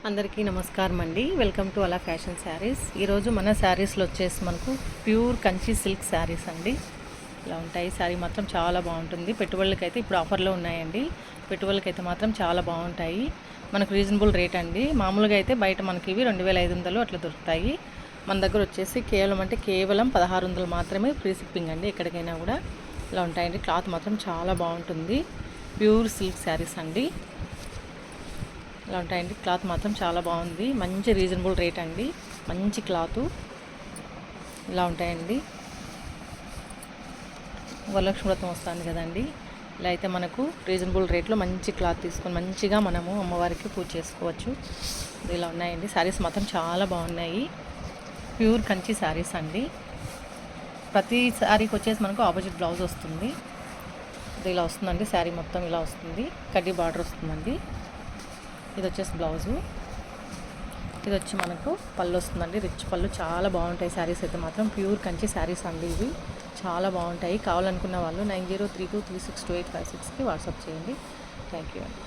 అందరికీ నమస్కారం అండి. వెల్కమ్ టు అలా ఫ్యాషన్ శారీస్. ఈరోజు మన శారీస్లో వచ్చేసి మనకు ప్యూర్ కంచి సిల్క్ శారీస్ అండి. ఇలా ఉంటాయి. శారీ మాత్రం చాలా బాగుంటుంది. పెట్టుబడులకైతే ఇప్పుడు ఆఫర్లో ఉన్నాయండి. పెట్టుబడులకైతే మాత్రం చాలా బాగుంటాయి. మనకు రీజనబుల్ రేట్ అండి. మామూలుగా అయితే బయట మనకి ఇవి 2500 అట్లా దొరుకుతాయి. మన దగ్గర వచ్చేసి కేవలం 1600 మాత్రమే ఫ్రీ షిప్పింగ్ అండి. ఎక్కడికైనా కూడా ఇలా ఉంటాయండి. క్లాత్ మాత్రం చాలా బాగుంటుంది. ప్యూర్ సిల్క్ శారీస్ అండి. ఇలా ఉంటాయండి. క్లాత్ మాత్రం చాలా బాగుంది. మంచి రీజనబుల్ రేట్ అండి. మంచి క్లాతు ఇలా ఉంటాయండి. వరలక్ష్మి వ్రతం వస్తుంది కదండి. ఇలా అయితే మనకు రీజనబుల్ రేట్లో మంచి క్లాత్ తీసుకొని మంచిగా మనము అమ్మవారికి పూజ చేసుకోవచ్చు. ఇలా ఉన్నాయండి. శారీస్ మాత్రం చాలా బాగున్నాయి. ప్యూర్ కంచి శారీస్ అండి. ప్రతి శారీకి వచ్చేసి మనకు ఆపోజిట్ బ్లౌజ్ వస్తుంది. ఇది ఇలా వస్తుందండి. శారీ మొత్తం ఇలా వస్తుంది. కడ్డీ బార్డర్ వస్తుందండి. ఇది వచ్చేసి బ్లౌజు. ఇది వచ్చి మనకు పళ్ళు వస్తుందండి. రిచ్ పళ్ళు. చాలా బాగుంటాయి శారీస్ అయితే మాత్రం. ప్యూర్ కంచి శారీస్ అండి ఇవి. చాలా బాగుంటాయి. కావాలనుకున్న వాళ్ళు 9032362856కి వాట్సాప్ చేయండి. థ్యాంక్ యూ అండి.